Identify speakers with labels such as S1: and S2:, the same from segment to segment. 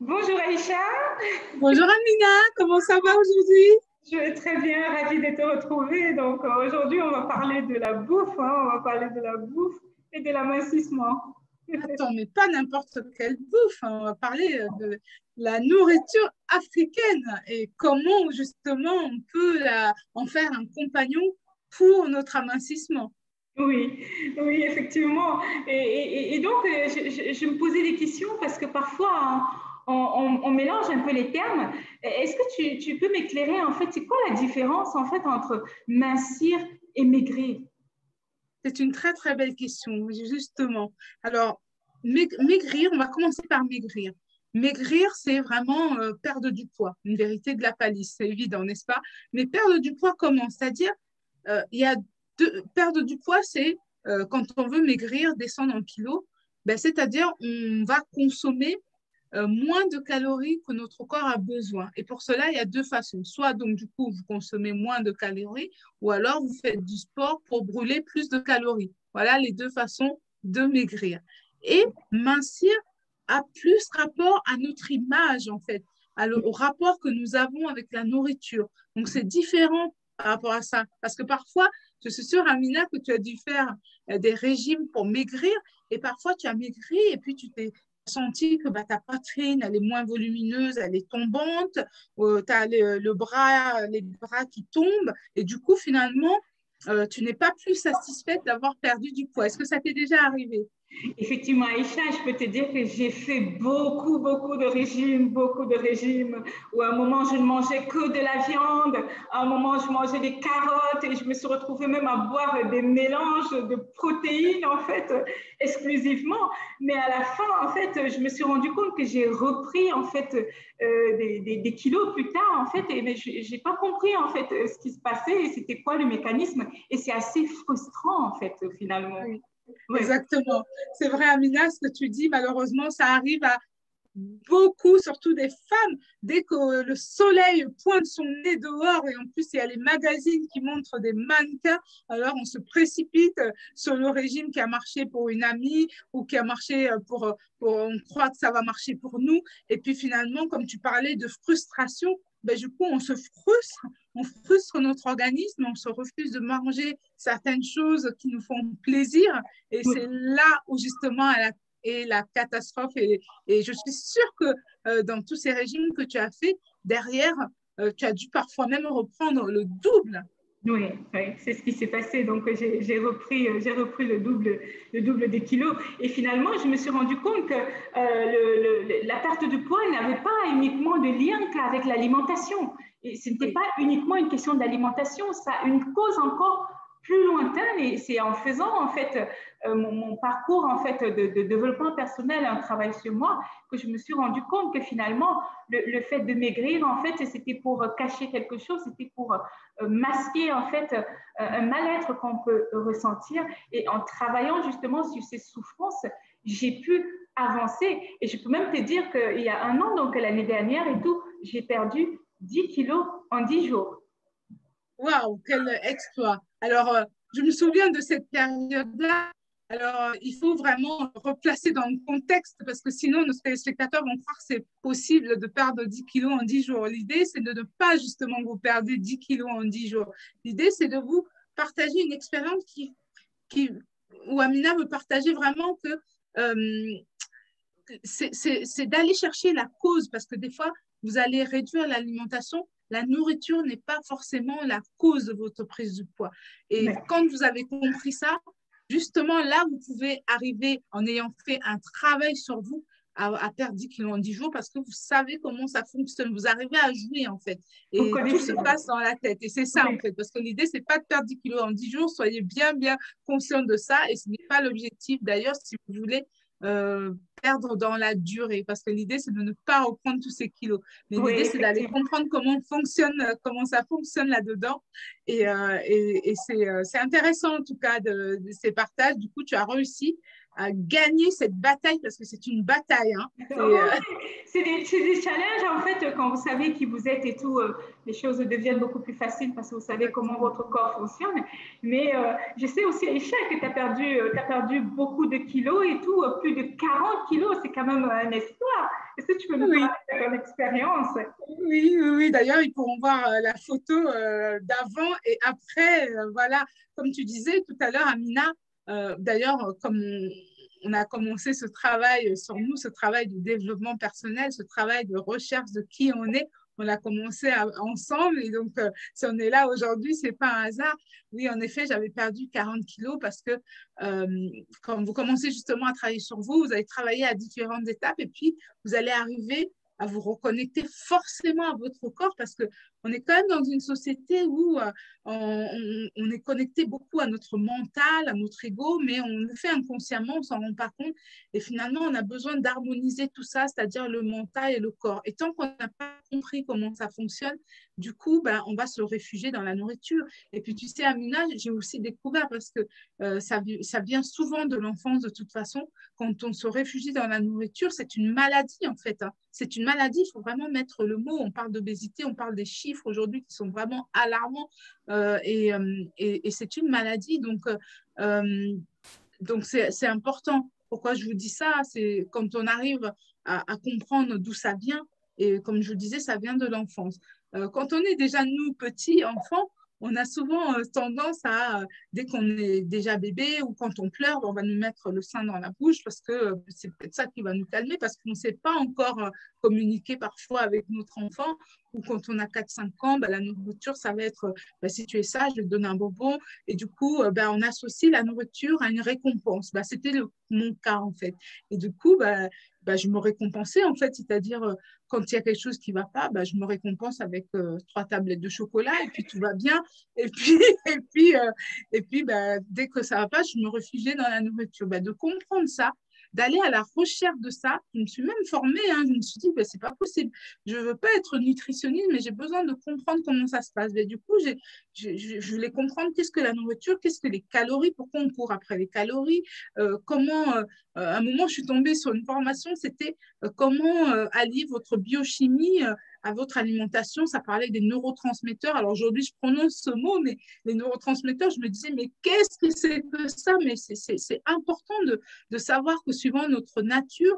S1: Bonjour Aïcha,
S2: Bonjour Amina, comment ça va aujourd'hui?
S1: je vais très bien, ravie de te retrouver. Donc aujourd'hui, on va parler de la bouffe, hein, on va parler de la bouffe et de l'amincissement.
S2: Attends, mais pas n'importe quelle bouffe, hein. On va parler de la nourriture africaine et comment justement on peut en faire un compagnon pour notre amincissement.
S1: Oui, oui, effectivement. Et donc, je me posais des questions parce que parfois, hein, on mélange un peu les termes. Est-ce que tu peux m'éclairer, en fait, c'est quoi la différence, en fait, entre mincir et maigrir?
S2: C'est une très très belle question, justement. Alors, maigrir, on va commencer par maigrir. Maigrir, c'est vraiment perdre du poids, une vérité de la palisse, c'est évident, n'est-ce pas? Mais perdre du poids comment? C'est-à-dire, il y a perdre du poids, c'est quand on veut maigrir, descendre en kilos, ben, c'est-à-dire on va consommer moins de calories que notre corps a besoin. Et pour cela, il y a deux façons. Soit donc du coup, vous consommez moins de calories, ou alors vous faites du sport pour brûler plus de calories. Voilà les deux façons de maigrir. Et mincir a plus rapport à notre image, en fait, au rapport que nous avons avec la nourriture. Donc, c'est différent par rapport à ça. Parce que parfois, je suis sûre, Amina, que tu as dû faire des régimes pour maigrir et parfois tu as maigri et puis tu t'es senti que bah, ta poitrine, elle est moins volumineuse, elle est tombante, tu as les bras qui tombent et du coup, finalement, tu n'es pas plus satisfaite d'avoir perdu du poids. Est-ce que ça t'est déjà arrivé?
S1: Effectivement, Aïcha, je peux te dire que j'ai fait beaucoup de régimes, où à un moment je ne mangeais que de la viande, à un moment je mangeais des carottes et je me suis retrouvée même à boire des mélanges de protéines, en fait, exclusivement. Mais à la fin, en fait, je me suis rendu compte que j'ai repris, en fait, des kilos plus tard, en fait, et mais je n'ai pas compris, en fait, ce qui se passait et c'était quoi le mécanisme. Et c'est assez frustrant, en fait, finalement.
S2: Oui,
S1: Oui.
S2: exactement. C'est vrai, Amina, ce que tu dis, malheureusement, ça arrive à beaucoup, surtout des femmes, dès que le soleil pointe son nez dehors et en plus il y a les magazines qui montrent des mannequins, alors on se précipite sur le régime qui a marché pour une amie ou qui a marché on croit que ça va marcher pour nous. Et puis finalement, comme tu parlais de frustration, ben, du coup, on frustre notre organisme, on se refuse de manger certaines choses qui nous font plaisir. Et
S1: Oui.
S2: c'est là où justement et la catastrophe. Et je suis sûre que dans tous ces régimes que tu as fait, derrière, tu as dû parfois même reprendre le double.
S1: Oui, oui, c'est ce qui s'est passé. Donc, j'ai repris le double des kilos. Et finalement, je me suis rendu compte que la perte de poids n'avait pas uniquement de lien qu'avec l'alimentation. Et ce n'était
S2: Oui,
S1: pas uniquement une question d'alimentation, ça a une cause encore plus lointaine. Et c'est en faisant, en fait, mon parcours, en fait, de développement personnel, un travail sur moi, que je me suis rendu compte que finalement, le fait de maigrir, en fait, c'était pour cacher quelque chose, c'était pour masquer en fait un mal-être qu'on peut ressentir. Et en travaillant justement sur ces souffrances, j'ai pu avancer. Et je peux même te dire qu'il y a un an, donc l'année dernière et tout, j'ai perdu 10 kilos en 10 jours.
S2: waouh, quel exploit. Alors, je me souviens de cette période-là. Alors, il faut vraiment replacer dans le contexte parce que sinon, nos téléspectateurs vont croire que c'est possible de perdre 10 kilos en 10 jours. L'idée, c'est de ne pas justement vous perdre 10 kilos en 10 jours. L'idée, c'est de vous partager une expérience qui, où Amina veut partager vraiment que euh, c'est d'aller chercher la cause parce que des fois, vous allez réduire l'alimentation. La nourriture n'est pas forcément la cause de votre prise de poids. Et
S1: Ouais.
S2: quand vous avez compris ça, justement, là, vous pouvez arriver en ayant fait un travail sur vous à perdre 10 kilos en 10 jours parce que vous savez comment ça fonctionne. Vous arrivez à jouer, en fait.
S1: Vous
S2: Et tout se
S1: connaissez.
S2: passe dans la tête. Et c'est ça, en
S1: Oui.
S2: fait. Parce que l'idée, c'est pas de perdre 10 kilos en 10 jours. Soyez bien, bien conscient de ça. Et ce n'est pas l'objectif, d'ailleurs, si vous voulez euh, perdre dans la durée. Parce que l'idée, c'est de ne pas reprendre tous ces kilos. Mais
S1: Oui,
S2: l'idée, c'est d'aller
S1: effectivement.
S2: comprendre comment ça fonctionne là-dedans. Et c'est intéressant, en tout cas, de ces partages. Du coup, tu as réussi à gagner cette bataille parce que c'est une bataille. Hein.
S1: C'est des challenges, en fait, quand vous savez qui vous êtes et tout, les choses deviennent beaucoup plus faciles parce que vous savez comment votre corps fonctionne. Mais je sais aussi, Aïcha, que tu as perdu beaucoup de kilos et tout, plus de 40 kilos, c'est quand même un espoir. Est-ce que tu peux nous parler de ton expérience?
S2: Oui. D'ailleurs, ils pourront voir la photo d'avant et après. Voilà, comme tu disais tout à l'heure, Amina, d'ailleurs, comme on a commencé ce travail sur nous, ce travail de développement personnel, ce travail de recherche de qui on est, on l'a commencé ensemble. Et donc, si on est là aujourd'hui, ce n'est pas un hasard. Oui, en effet, j'avais perdu 40 kilos parce que quand vous commencez justement à travailler sur vous, vous allez travailler à différentes étapes et puis vous allez arriver à vous reconnecter forcément à votre corps parce qu'on est quand même dans une société où on est connecté beaucoup à notre mental, à notre ego, mais on le fait inconsciemment, on ne s'en rend pas compte. Et finalement, on a besoin d'harmoniser tout ça, c'est-à-dire le mental et le corps. Et tant qu'on n'a pas compris comment ça fonctionne, du coup, on va se réfugier dans la nourriture. Et puis, tu sais, Amina, j'ai aussi découvert parce que ça vient souvent de l'enfance de toute façon. Quand on se réfugie dans la nourriture, c'est une maladie en fait. Hein. C'est une maladie, il faut vraiment mettre le mot. On parle d'obésité, on parle des chiffres aujourd'hui qui sont vraiment alarmants et c'est une maladie. Donc c'est important. Pourquoi je vous dis ça? C'est quand on arrive à comprendre d'où ça vient. Et comme je vous disais, ça vient de l'enfance. Quand on est déjà, nous, petits enfants, on a souvent tendance à, dès qu'on est déjà bébé ou quand on pleure, on va nous mettre le sein dans la bouche parce que c'est peut-être ça qui va nous calmer parce qu'on ne sait pas encore communiquer parfois avec notre enfant ou quand on a 4-5 ans, la nourriture, ça va être, si tu es sage, je vais te donner un bonbon. Et du coup, on associe la nourriture à une récompense. C'était mon cas en fait. Et du coup, je me récompensais en fait, c'est-à-dire quand il y a quelque chose qui ne va pas, je me récompense avec 3 tablettes de chocolat et puis tout va bien. Et puis dès que ça ne va pas, je me réfugiais dans la nourriture. De comprendre ça, d'aller à la recherche de ça, je me suis même formée, hein, je me suis dit, c'est pas possible. Je ne veux pas être nutritionniste, mais j'ai besoin de comprendre comment ça se passe. Du coup, je voulais comprendre qu'est-ce que la nourriture, qu'est-ce que les calories, pourquoi on court après les calories, comment à un moment, je suis tombée sur une formation, c'était comment allier votre biochimie à votre alimentation. Ça parlait des neurotransmetteurs. Alors aujourd'hui, je prononce ce mot, mais les neurotransmetteurs, je me disais, mais qu'est-ce que c'est que ça? Mais c'est important de savoir que suivant notre nature,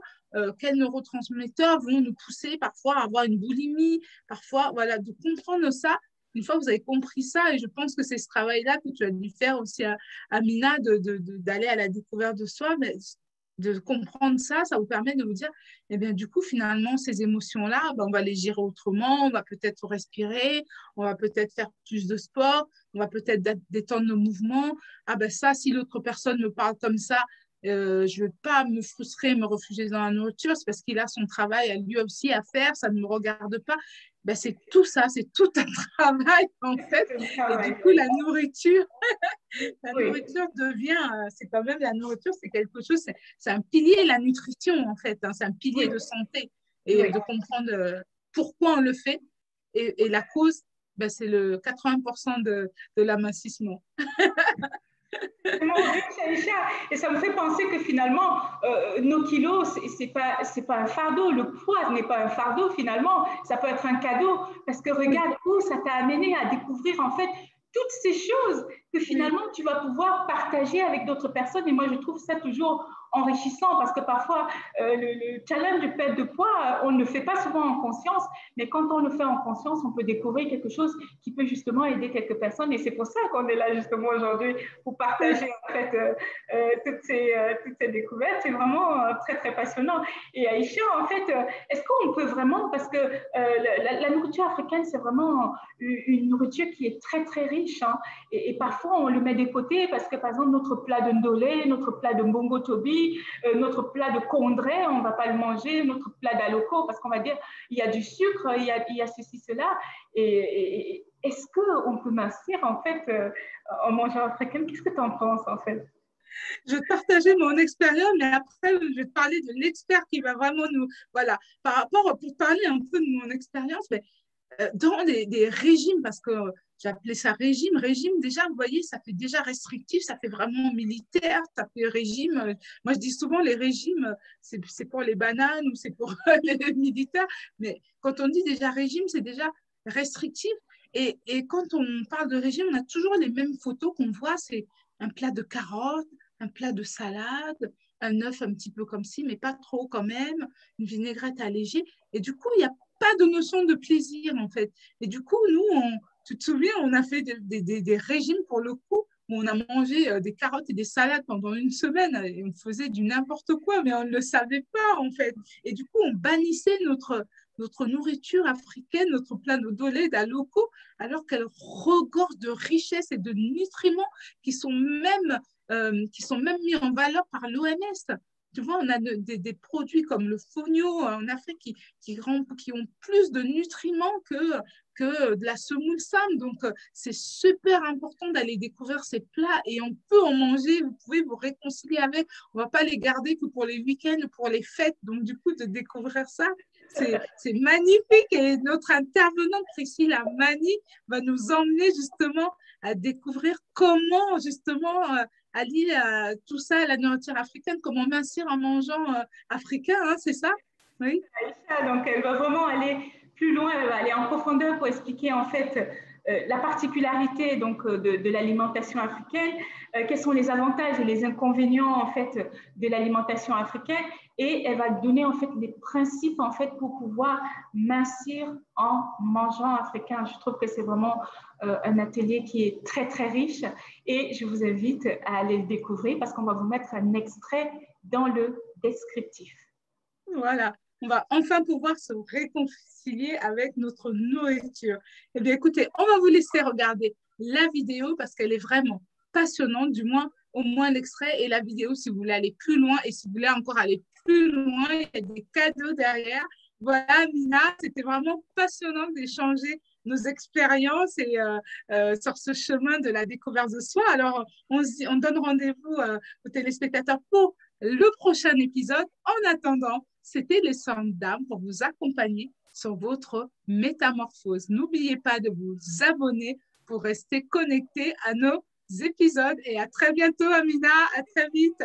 S2: quels neurotransmetteurs vont nous pousser parfois à avoir une boulimie, parfois, voilà, de comprendre ça. Une fois que vous avez compris ça, et je pense que c'est ce travail-là que tu as dû faire aussi à Mina, d'aller à la découverte de soi, mais de comprendre ça, ça vous permet de vous dire, eh bien, du coup, finalement, ces émotions-là, on va les gérer autrement, on va peut-être respirer, on va peut-être faire plus de sport, on va peut-être détendre nos mouvements. Ça, si l'autre personne me parle comme ça, je ne vais pas me frustrer, me refuser dans la nourriture, c'est parce qu'il a son travail à lui aussi à faire, ça ne me regarde pas. C'est tout ça, c'est tout un travail en fait. Et du coup, la nourriture, nourriture devient, c'est quand même la nourriture, c'est quelque chose, c'est un pilier, la nutrition en fait, hein, c'est un pilier de santé et de comprendre pourquoi on le fait et la cause, c'est le 80% de l'amincissement.
S1: Et ça me fait penser que finalement, nos kilos, c'est pas un fardeau. Le poids n'est pas un fardeau finalement. Ça peut être un cadeau parce que regarde où ça t'a amené à découvrir en fait toutes ces choses que finalement tu vas pouvoir partager avec d'autres personnes. Et moi, je trouve ça toujours enrichissant parce que parfois, le challenge de perte de poids, on ne le fait pas souvent en conscience, mais quand on le fait en conscience, on peut découvrir quelque chose qui peut justement aider quelques personnes. Et c'est pour ça qu'on est là justement aujourd'hui pour partager en fait toutes ces découvertes. C'est vraiment très, très passionnant. Et Aïcha, en fait, est-ce qu'on peut vraiment, parce que la nourriture africaine, c'est vraiment une nourriture qui est très, très riche. Hein, et parfois, on le met de côté parce que, par exemple, notre plat de ndolé, notre plat de mbongo tobi, notre plat de kondré, on ne va pas le manger, notre plat d'aloko, parce qu'on va dire, il y a du sucre, il y a ceci, cela. Et est-ce qu'on peut mincir, en fait, en mangeant africain? Qu'est-ce que tu en penses, en fait?
S2: Je vais partager mon expérience, mais après, je vais te parler de l'expert qui va vraiment nous... Voilà, pour parler un peu de mon expérience, mais dans des régimes, parce que j'appelais ça régime. Régime, déjà, vous voyez, ça fait déjà restrictif, ça fait vraiment militaire, ça fait régime. Moi, je dis souvent, les régimes, c'est pour les bananes ou c'est pour les militaires. Mais quand on dit déjà régime, c'est déjà restrictif. Et quand on parle de régime, on a toujours les mêmes photos qu'on voit. C'est un plat de carottes, un plat de salade, un œuf un petit peu comme ci, mais pas trop quand même, une vinaigrette allégée. Et du coup, il n'y a pas de notion de plaisir, en fait. Et du coup, nous, tu te souviens, on a fait des régimes pour le coup, où on a mangé des carottes et des salades pendant une semaine, et on faisait du n'importe quoi, mais on ne le savait pas, en fait. Et du coup, on bannissait notre nourriture africaine, notre plat nodolé locaux, alors qu'elle regorge de richesses et de nutriments qui sont même mis en valeur par l'OMS. Tu vois, on a des produits comme le fonio en Afrique qui ont plus de nutriments que de la semoule sam. Donc, c'est super important d'aller découvrir ces plats et on peut en manger. Vous pouvez vous réconcilier avec. On ne va pas les garder que pour les week-ends, pour les fêtes. Donc, du coup, de découvrir ça, c'est magnifique. Et notre intervenante, Priscille Amani, va nous emmener justement à découvrir comment justement allier tout ça à la nourriture africaine, comment mincir en mangeant africain, hein, c'est ça? Oui.
S1: Aïcha, donc elle va vraiment aller plus loin, elle va aller en profondeur pour expliquer en fait la particularité donc de l'alimentation africaine, quels sont les avantages et les inconvénients en fait de l'alimentation africaine, et elle va donner en fait des principes en fait pour pouvoir mincir en mangeant africain. Je trouve que c'est vraiment un atelier qui est très très riche et je vous invite à aller le découvrir parce qu'on va vous mettre un extrait dans le descriptif.
S2: Voilà, on va enfin pouvoir se réconcilier avec notre nourriture. Eh bien, écoutez, on va vous laisser regarder la vidéo parce qu'elle est vraiment passionnante, du moins, au moins l'extrait et la vidéo si vous voulez aller plus loin et si vous voulez encore aller plus loin, il y a des cadeaux derrière. Voilà, Mina, c'était vraiment passionnant d'échanger nos expériences et sur ce chemin de la découverte de soi. Alors, on donne rendez-vous aux téléspectateurs pour le prochain épisode. En attendant, c'était les Saintes Dames pour vous accompagner sur votre métamorphose. N'oubliez pas de vous abonner pour rester connecté à nos épisodes et à très bientôt, Amina. À très vite.